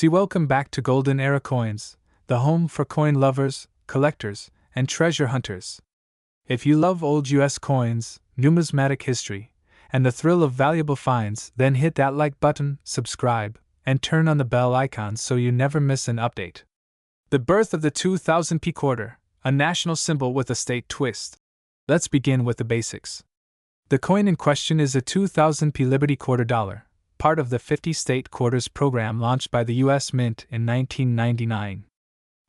Welcome back to Golden Era Coins, the home for coin lovers, collectors, and treasure hunters. If you love old US coins, numismatic history, and the thrill of valuable finds, then hit that like button, subscribe, and turn on the bell icon so you never miss an update. The birth of the 2000p quarter, a national symbol with a state twist. Let's begin with the basics. The coin in question is a 2000p Liberty quarter dollar, part of the 50-state quarters program launched by the U.S. Mint in 1999.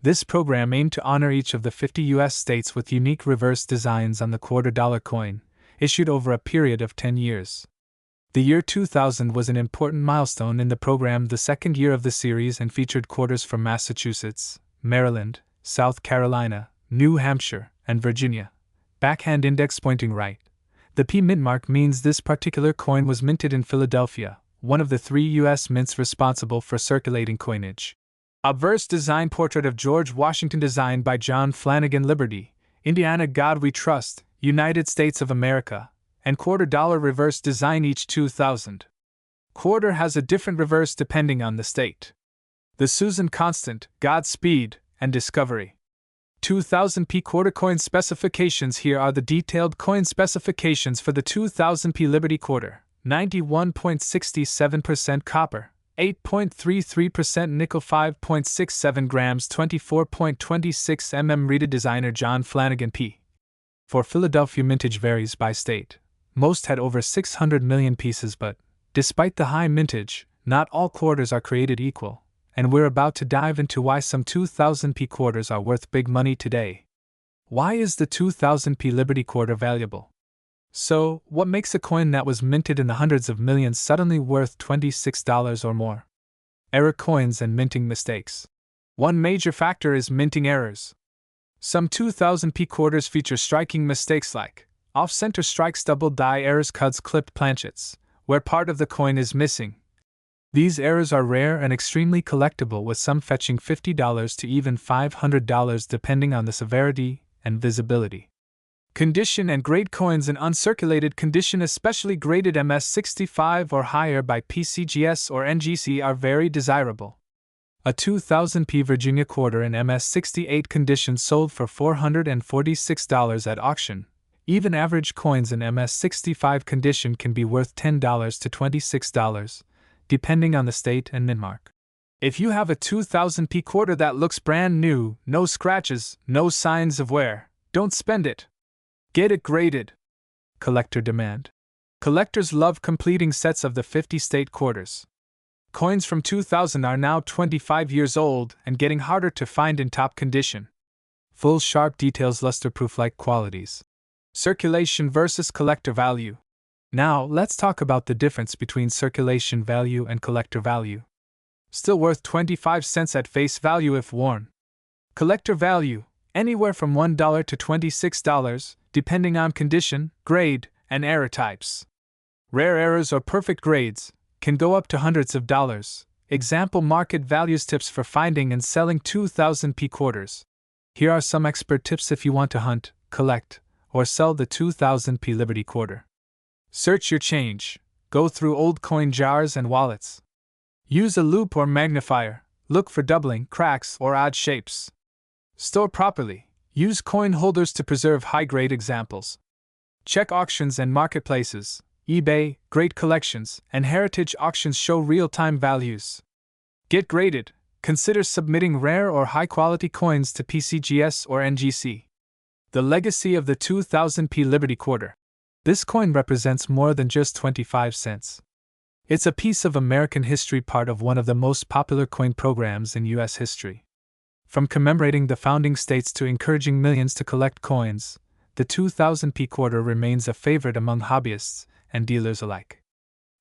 This program aimed to honor each of the 50 U.S. states with unique reverse designs on the quarter dollar coin, issued over a period of 10 years. The year 2000 was an important milestone in the program, the second year of the series, and featured quarters from Massachusetts, Maryland, South Carolina, New Hampshire, and Virginia. Backhand index pointing right. The P mint mark means this particular coin was minted in Philadelphia, one of the 3 U.S. mints responsible for circulating coinage. Obverse design portrait of George Washington designed by John Flanagan. Liberty, Indiana, God We Trust, United States of America, and quarter dollar reverse design each 2000. Quarter has a different reverse depending on the state. The Susan Constant, Godspeed, and Discovery. 2000p quarter coin specifications. Here are the detailed coin specifications for the 2000p Liberty quarter. 91.67% copper, 8.33% nickel, 5.67 grams, 24.26 mm. Reader designer John Flanagan P. For Philadelphia, mintage varies by state. Most had over 600 million pieces, but despite the high mintage, not all quarters are created equal, and we're about to dive into why some 2000p quarters are worth big money today. Why is the 2000p Liberty quarter valuable? So, what makes a coin that was minted in the hundreds of millions suddenly worth $26 or more? Error coins and minting mistakes. One major factor is minting errors. Some 2000p quarters feature striking mistakes like off-center strikes, double die errors, cuts, clipped planchets, where part of the coin is missing. These errors are rare and extremely collectible, with some fetching $50 to even $500 depending on the severity and visibility. Condition and grade. Coins in uncirculated condition, especially graded MS65 or higher by PCGS or NGC, are very desirable. A 2000p Virginia quarter in MS68 condition sold for $446 at auction. Even average coins in MS65 condition can be worth $10 to $26, depending on the state and mint mark. If you have a 2000p quarter that looks brand new, no scratches, no signs of wear, don't spend it. Get it graded. Collector demand. Collectors love completing sets of the 50-state quarters. Coins from 2000 are now 25 years old and getting harder to find in top condition. Full sharp details, luster-proof-like qualities. Circulation versus collector value. Now, let's talk about the difference between circulation value and collector value. Still worth 25 cents at face value if worn. Collector value, anywhere from $1 to $26, depending on condition, grade, and error types. Rare errors or perfect grades can go up to hundreds of dollars. Example: market values, tips for finding and selling 2000p quarters. Here are some expert tips if you want to hunt, collect, or sell the 2000p Liberty quarter. Search your change. Go through old coin jars and wallets. Use a loupe or magnifier. Look for doubling, cracks, or odd shapes. Store properly. Use coin holders to preserve high-grade examples. Check auctions and marketplaces. eBay, Great Collections, and Heritage Auctions show real-time values. Get graded. Consider submitting rare or high-quality coins to PCGS or NGC. The legacy of the 2000p Liberty quarter. This coin represents more than just 25 cents. It's a piece of American history, part of one of the most popular coin programs in U.S. history. From commemorating the founding states to encouraging millions to collect coins, the 2000p quarter remains a favorite among hobbyists and dealers alike.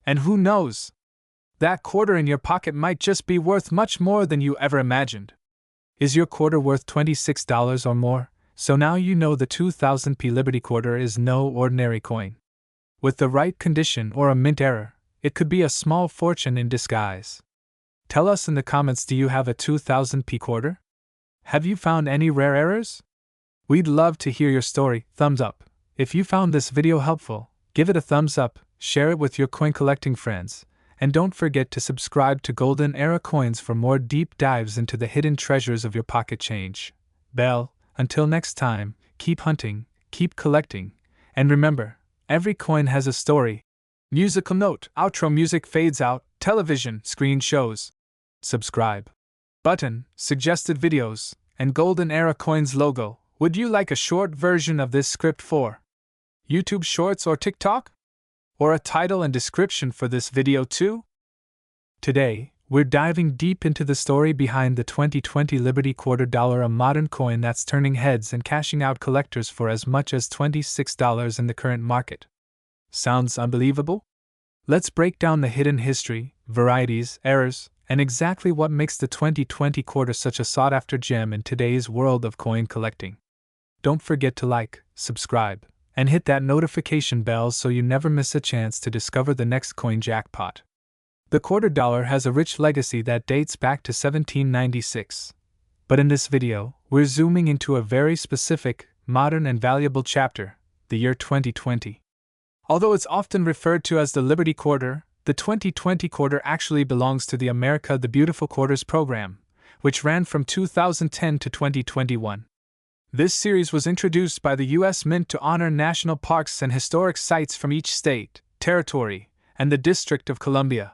And who knows? That quarter in your pocket might just be worth much more than you ever imagined. Is your quarter worth $26 or more? So now you know the 2000p Liberty quarter is no ordinary coin. With the right condition or a mint error, it could be a small fortune in disguise. Tell us in the comments, do you have a 2000p quarter? Have you found any rare errors? We'd love to hear your story. Thumbs up. If you found this video helpful, give it a thumbs up, share it with your coin collecting friends, And don't forget to subscribe to Golden Era Coins for more deep dives into the hidden treasures of your pocket change. Bell, until next time, keep hunting, keep collecting, and remember, every coin has a story. Musical note: outro music fades out, television screen shows. Subscribe button, suggested videos, and Golden Era Coins logo. Would you like a short version of this script for YouTube Shorts or TikTok? Or a title and description for this video too? Today, we're diving deep into the story behind the 2020 Liberty Quarter Dollar, a modern coin that's turning heads and cashing out collectors for as much as $26 in the current market. Sounds unbelievable? Let's break down the hidden history, varieties, errors, and exactly what makes the 2020 quarter such a sought-after gem in today's world of coin collecting. Don't forget to like, subscribe, and hit that notification bell so you never miss a chance to discover the next coin jackpot. The quarter dollar has a rich legacy that dates back to 1796. But in this video, we're zooming into a very specific, modern and valuable chapter, the year 2020. Although it's often referred to as the Liberty Quarter, the 2020 quarter actually belongs to the America the Beautiful Quarters program, which ran from 2010 to 2021. This series was introduced by the U.S. Mint to honor national parks and historic sites from each state, territory, and the District of Columbia.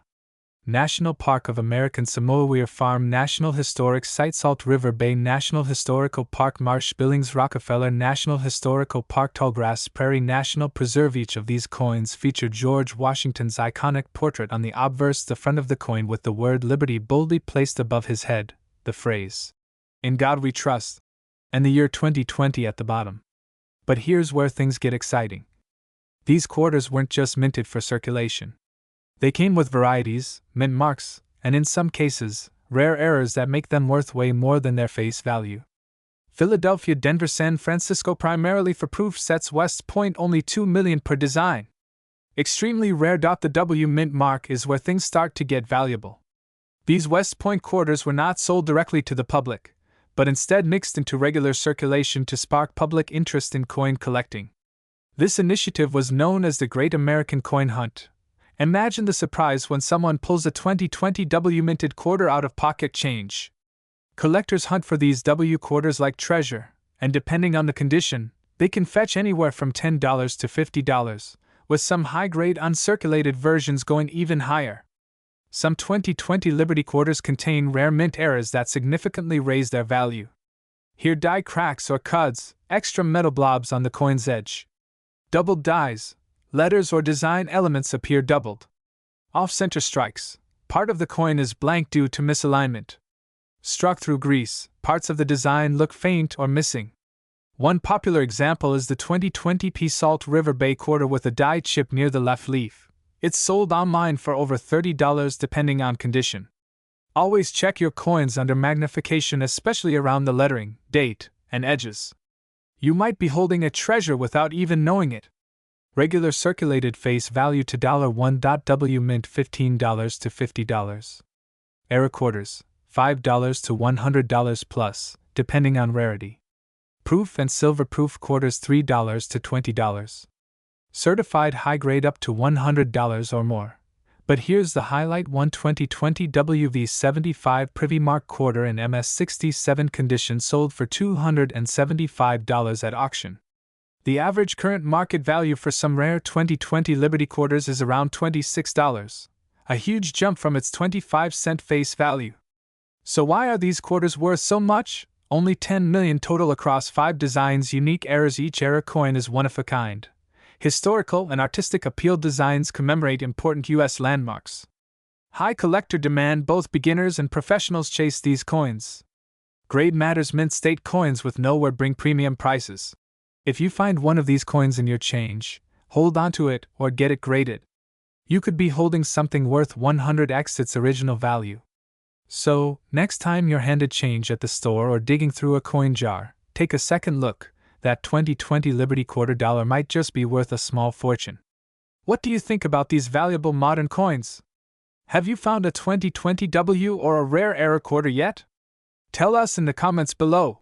National Park of American Samoa, Weir Farm National Historic Site, Salt River Bay National Historical Park, Marsh Billings Rockefeller National Historical Park, Tallgrass Prairie National Preserve. Each of these coins featured George Washington's iconic portrait on the obverse, the front of the coin with the word Liberty boldly placed above his head, the phrase, "In God We Trust," and the year 2020 at the bottom. But here's where things get exciting. These quarters weren't just minted for circulation. They came with varieties, mint marks, and in some cases, rare errors that make them worth way more than their face value. Philadelphia, Denver, San Francisco, primarily for proof sets. West Point, only $2 million per design. Extremely rare. The W mint mark is where things start to get valuable. These West Point quarters were not sold directly to the public, but instead mixed into regular circulation to spark public interest in coin collecting. This initiative was known as the Great American Coin Hunt. Imagine the surprise when someone pulls a 2020 W minted quarter out of pocket change. Collectors hunt for these W quarters like treasure, and depending on the condition, they can fetch anywhere from $10 to $50, with some high-grade uncirculated versions going even higher. Some 2020 Liberty quarters contain rare mint errors that significantly raise their value. Here, die cracks or cuds, extra metal blobs on the coin's edge. Doubled dies. Letters or design elements appear doubled. Off-center strikes. Part of the coin is blank due to misalignment. Struck through grease. Parts of the design look faint or missing. One popular example is the 2020 P Salt River Bay quarter with a die chip near the left leaf. It's sold online for over $30 depending on condition. Always check your coins under magnification, especially around the lettering, date, and edges. You might be holding a treasure without even knowing it. Regular circulated face value to $1. W mint $15 to $50. Error quarters $5 to $100 plus, depending on rarity. Proof and silver proof quarters $3 to $20. Certified high grade up to $100 or more. But here's the highlight: 2020 WV75 Privy Mark quarter in MS67 condition sold for $275 at auction. The average current market value for some rare 2020 Liberty quarters is around $26, a huge jump from its 25-cent face value. So why are these quarters worth so much? Only $10 million total across 5 designs, unique errors. Each error coin is one of a kind. Historical and artistic appeal designs commemorate important U.S. landmarks. High collector demand, both beginners and professionals chase these coins. Grade matters. Mint state coins with nowhere bring premium prices. If you find one of these coins in your change, hold on to it or get it graded. You could be holding something worth 100x its original value. So, next time you're handed change at the store or digging through a coin jar, take a second look. That 2020 Liberty quarter dollar might just be worth a small fortune. What do you think about these valuable modern coins? Have you found a 2020 W or a rare error quarter yet? Tell us in the comments below.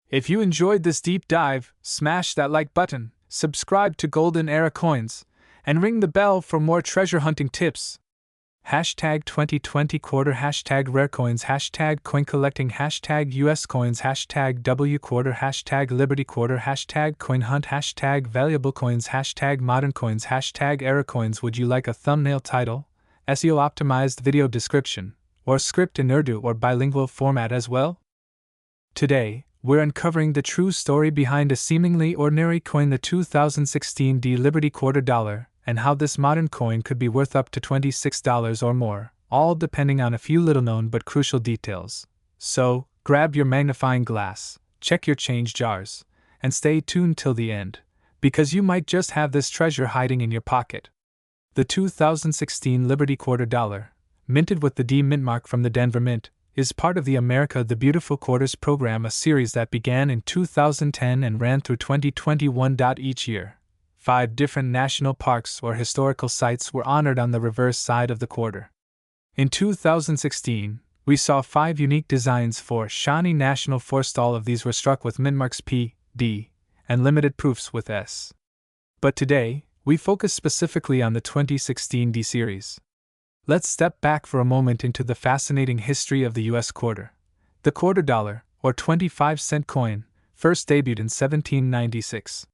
If you enjoyed this deep dive, smash that like button, subscribe to Golden Era Coins, and ring the bell for more treasure hunting tips. Hashtag 2020 quarter, hashtag rare coins, hashtag coin collecting, hashtag US coins, hashtag W quarter, hashtag Liberty quarter, hashtag coin hunt, hashtag valuable coins, hashtag modern coins, hashtag era coins. Would you like a thumbnail title, SEO optimized video description, or script in Urdu or bilingual format as well? Today, we're uncovering the true story behind a seemingly ordinary coin, the 2016 D Liberty quarter dollar, and how this modern coin could be worth up to $26 or more, all depending on a few little-known but crucial details. So, grab your magnifying glass, check your change jars, and stay tuned till the end, because you might just have this treasure hiding in your pocket. The 2016 Liberty quarter dollar, minted with the D Mint mark from the Denver Mint, is part of the America the Beautiful Quarters program, a series that began in 2010 and ran through 2021. Each year, 5 different national parks or historical sites were honored on the reverse side of the quarter. In 2016, we saw 5 unique designs for Shawnee National Forest. All of these were struck with mint marks P, D, and limited proofs with S. But today, we focus specifically on the 2016 D series. Let's step back for a moment into the fascinating history of the US quarter. The quarter dollar, or 25-cent coin, first debuted in 1796.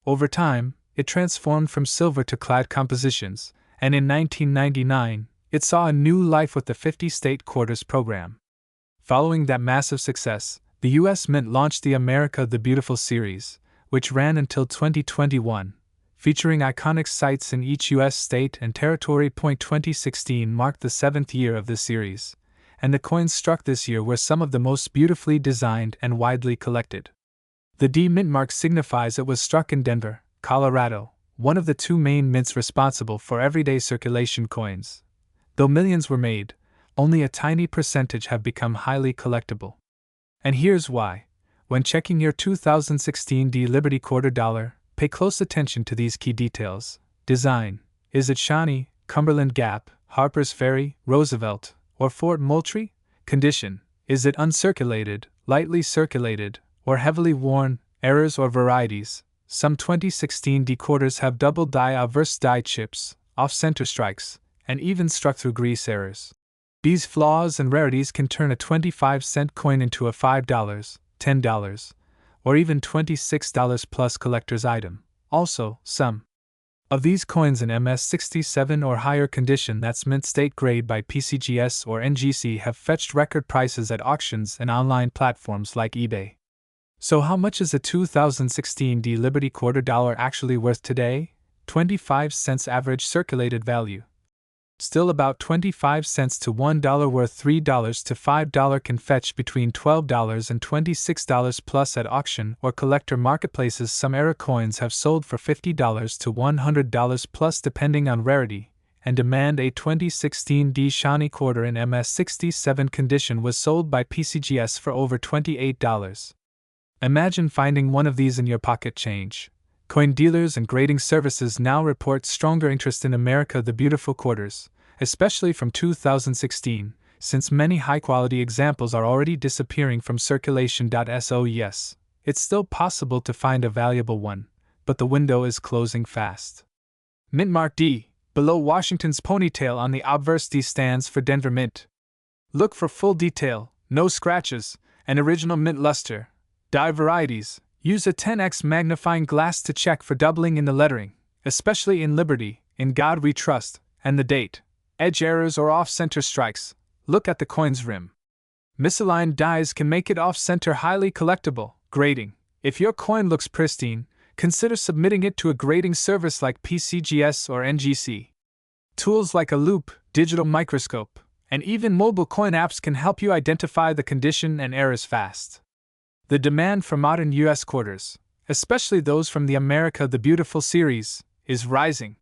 Over time, it transformed from silver to clad compositions, and in 1999, it saw a new life with the 50-state quarters program. Following that massive success, the US Mint launched the America the Beautiful series, which ran until 2021. Featuring iconic sites in each U.S. state and territory. 2016 marked the 7th year of this series, and the coins struck this year were some of the most beautifully designed and widely collected. The D Mint mark signifies it was struck in Denver, Colorado, one of the 2 main mints responsible for everyday circulation coins. Though millions were made, only a tiny percentage have become highly collectible. And here's why. When checking your 2016 D Liberty quarter dollar, pay close attention to these key details. Design. Is it Shawnee, Cumberland Gap, Harper's Ferry, Roosevelt, or Fort Moultrie? Condition. Is it uncirculated, lightly circulated, or heavily worn? Errors or varieties. Some 2016 D quarters have double die obverse die chips, off-center strikes, and even struck through grease errors. These flaws and rarities can turn a 25-cent coin into a $5, $10, or even $26 plus collector's item. Also, some of these coins in MS67 or higher condition, that's mint state grade by PCGS or NGC, have fetched record prices at auctions and online platforms like eBay. So how much is a 2016 D Liberty quarter dollar actually worth today? 25 cents average circulated value. Still about 25 cents to $1 worth. $3 to $5 can fetch between $12 and $26 plus at auction or collector marketplaces. Some era coins have sold for $50 to $100 plus depending on rarity and demand. A 2016 D Shawnee quarter in MS67 condition was sold by PCGS for over $28. Imagine finding one of these in your pocket change. Coin dealers and grading services now report stronger interest in America the Beautiful quarters, especially from 2016, since many high-quality examples are already disappearing from circulation. So yes, it's still possible to find a valuable one, but the window is closing fast. Mint mark D, below Washington's ponytail on the obverse. D stands for Denver Mint. Look for full detail, no scratches, and original mint luster. Die varieties. Use a 10x magnifying glass to check for doubling in the lettering, especially in Liberty, In God We Trust, and the date. Edge errors or off-center strikes. Look at the coin's rim. Misaligned dies can make it off-center highly collectible. Grading. If your coin looks pristine, consider submitting it to a grading service like PCGS or NGC. Tools like a loop, digital microscope, and even mobile coin apps can help you identify the condition and errors fast. The demand for modern US quarters, especially those from the America the Beautiful series, is rising.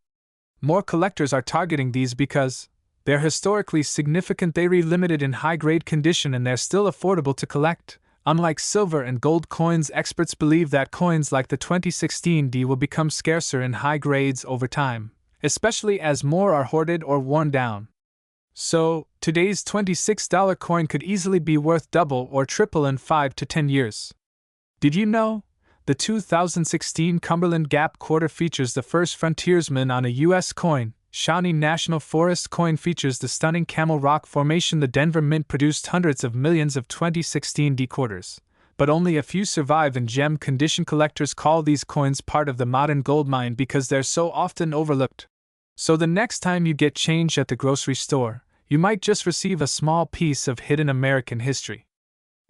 More collectors are targeting these because they're historically significant. They are limited in high-grade condition and they're still affordable to collect. Unlike silver and gold coins, experts believe that coins like the 2016 D will become scarcer in high grades over time, especially as more are hoarded or worn down. So, today's $26 coin could easily be worth double or triple in 5 to 10 years. Did you know? The 2016 Cumberland Gap quarter features the first frontiersman on a U.S. coin, Shawnee National Forest coin features the stunning Camel Rock Formation. The Denver Mint produced hundreds of millions of 2016 D quarters, but only a few survive in gem condition. Collectors call these coins part of the modern gold mine because they're so often overlooked. So the next time you get change at the grocery store, you might just receive a small piece of hidden American history.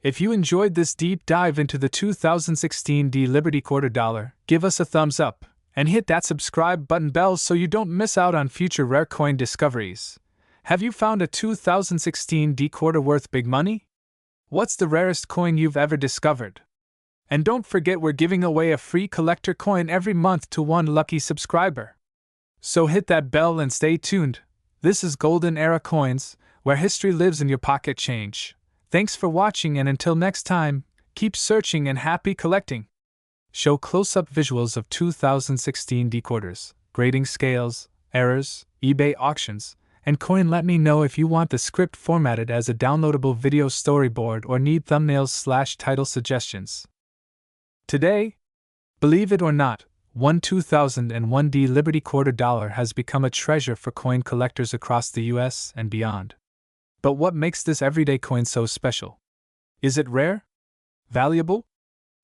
If you enjoyed this deep dive into the 2016 D Liberty Quarter Dollar, give us a thumbs up and hit that subscribe button bell so you don't miss out on future rare coin discoveries. Have you found a 2016 D quarter worth big money? What's the rarest coin you've ever discovered? And don't forget, we're giving away a free collector coin every month to one lucky subscriber. So hit that bell and stay tuned. This is Golden Era Coins, where history lives in your pocket change. Thanks for watching, and until next time, keep searching and happy collecting. Show close-up visuals of 2016 D quarters, grading scales, errors, eBay auctions, and coin. Let me know if you want the script formatted as a downloadable video storyboard or need thumbnails/title suggestions. Today, believe it or not, one 2001 D Liberty Quarter Dollar has become a treasure for coin collectors across the US and beyond. But what makes this everyday coin so special? Is it rare? Valuable?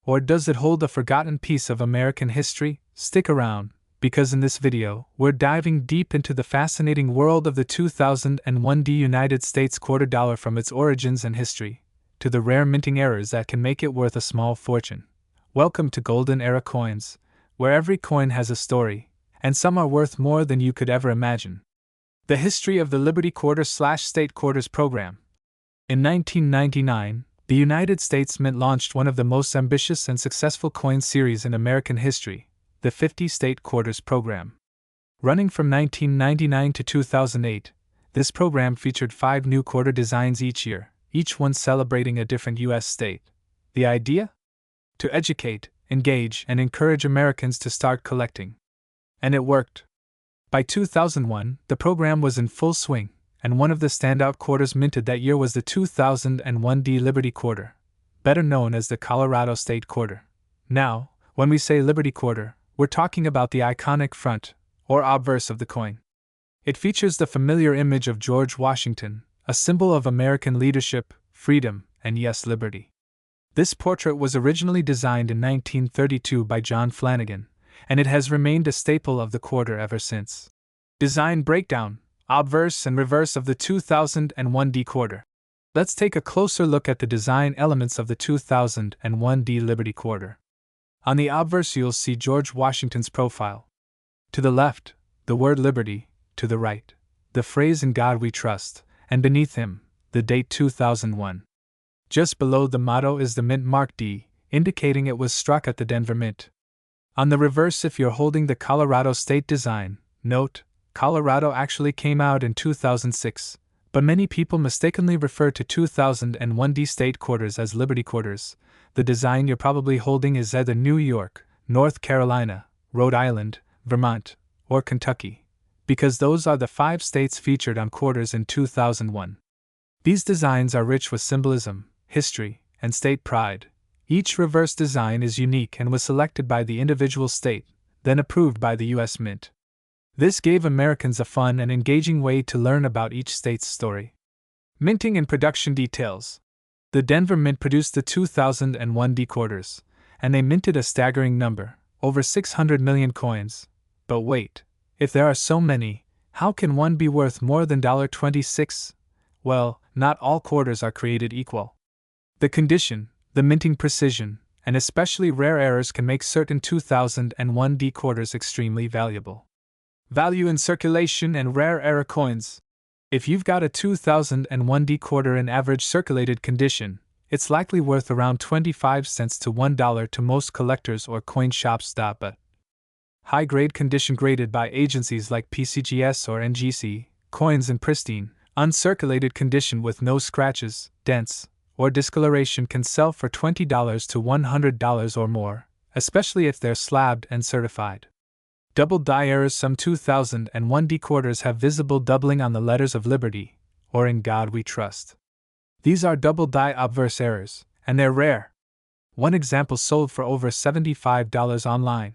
Or does it hold a forgotten piece of American history? Stick around, because in this video, we're diving deep into the fascinating world of the 2001 D United States Quarter Dollar, from its origins and history to the rare minting errors that can make it worth a small fortune. Welcome to Golden Era Coins, where every coin has a story, and some are worth more than you could ever imagine. The history of the Liberty Quarter/State Quarters program. In 1999, the United States Mint launched one of the most ambitious and successful coin series in American history, the 50 State Quarters program. Running from 1999 to 2008, this program featured 5 new quarter designs each year, each one celebrating a different U.S. state. The idea? To educate, engage, and encourage Americans to start collecting. And it worked. By 2001, the program was in full swing, and one of the standout quarters minted that year was the 2001 D Liberty Quarter, better known as the Colorado State Quarter. Now, when we say Liberty Quarter, we're talking about the iconic front, or obverse of the coin. It features the familiar image of George Washington, a symbol of American leadership, freedom, and yes, liberty. This portrait was originally designed in 1932 by John Flanagan, and it has remained a staple of the quarter ever since. Design breakdown, obverse and reverse of the 2001 D Quarter. Let's take a closer look at the design elements of the 2001 D Liberty Quarter. On the obverse, you'll see George Washington's profile. To the left, the word Liberty; to the right, the phrase "In God We Trust," and beneath him, the date 2001. Just below the motto is the mint mark D, indicating it was struck at the Denver Mint. On the reverse, if you're holding the Colorado State design, note, Colorado actually came out in 2006, but many people mistakenly refer to 2001 D State Quarters as Liberty Quarters. The design you're probably holding is either New York, North Carolina, Rhode Island, Vermont, or Kentucky, because those are the 5 states featured on quarters in 2001. These designs are rich with symbolism, history, and state pride. Each reverse design is unique and was selected by the individual state, then approved by the U.S. Mint. This gave Americans a fun and engaging way to learn about each state's story. Minting and production details. The Denver Mint produced the 2001 D quarters, and they minted a staggering number, over 600 million coins. But wait, if there are so many, how can one be worth more than $26? Well, not all quarters are created equal. The condition, the minting precision, and especially rare errors can make certain 2001 D quarters extremely valuable. Value in circulation and rare error coins. If you've got a 2001 D quarter in average circulated condition, it's likely worth around 25 cents to $1 to most collectors or coin shops. But high-grade condition, graded by agencies like PCGS or NGC, coins in pristine, uncirculated condition with no scratches, dents, or discoloration can sell for $20 to $100 or more, especially if they're slabbed and certified. Double die errors. Some 2001 D quarters have visible doubling on the letters of Liberty, or In God We Trust. These are double die obverse errors, and they're rare. One example sold for over $75 online.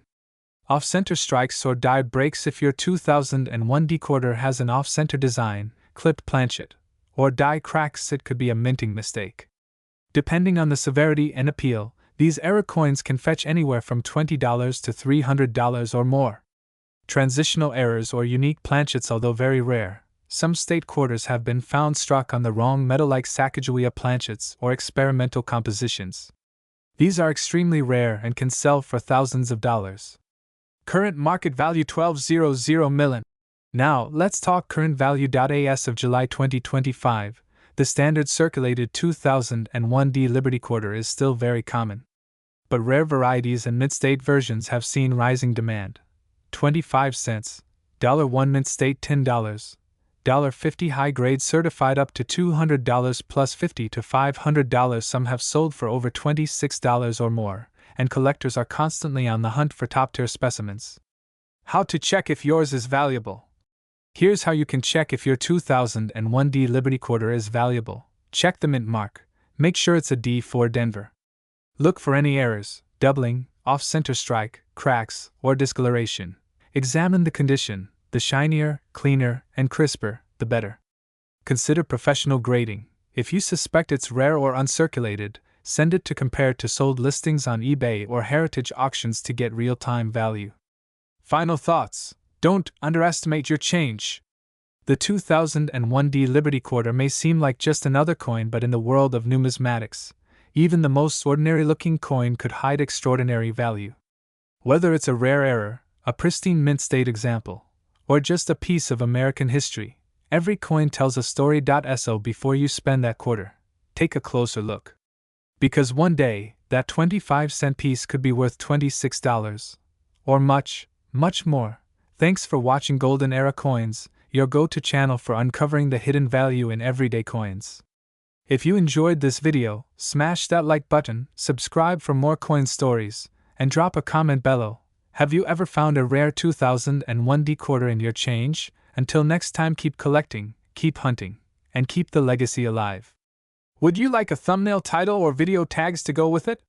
Off-center strikes or die breaks. If your 2001 D quarter has an off-center design, clipped planchet, or die cracks, it could be a minting mistake. Depending on the severity and appeal, these error coins can fetch anywhere from $20 to $300 or more. Transitional errors or unique planchets. Although very rare, some state quarters have been found struck on the wrong metal like Sacagawea planchets or experimental compositions. These are extremely rare and can sell for thousands of dollars. Current market value $12.00 million. Now, let's talk current value. As of July 2025, the standard circulated 2001 D Liberty quarter is still very common. But rare varieties and mid-state versions have seen rising demand. 25 cents, $1 mint-state $10, $50 high-grade certified up to $200 plus $50 to $500. Some have sold for over $26 or more, and collectors are constantly on the hunt for top-tier specimens. How to check if yours is valuable. Here's how you can check if your 2001 D Liberty quarter is valuable. Check the mint mark. Make sure it's a D for Denver. Look for any errors, doubling, off-center strike, cracks, or discoloration. Examine the condition. The shinier, cleaner, and crisper, the better. Consider professional grading. If you suspect it's rare or uncirculated, send it to compare to sold listings on eBay or heritage auctions to get real-time value. Final thoughts. Don't underestimate your change. The 2001 D Liberty quarter may seem like just another coin, but in the world of numismatics, even the most ordinary-looking coin could hide extraordinary value. Whether it's a rare error, a pristine mint-state example, or just a piece of American history, every coin tells a story. So before you spend that quarter, take a closer look. Because one day, that 25-cent piece could be worth $26, or much, much more. Thanks for watching Golden Era Coins, your go-to channel for uncovering the hidden value in everyday coins. If you enjoyed this video, smash that like button, subscribe for more coin stories, and drop a comment below. Have you ever found a rare 2001 D quarter in your change? Until next time, keep collecting, keep hunting, and keep the legacy alive. Would you like a thumbnail title or video tags to go with it?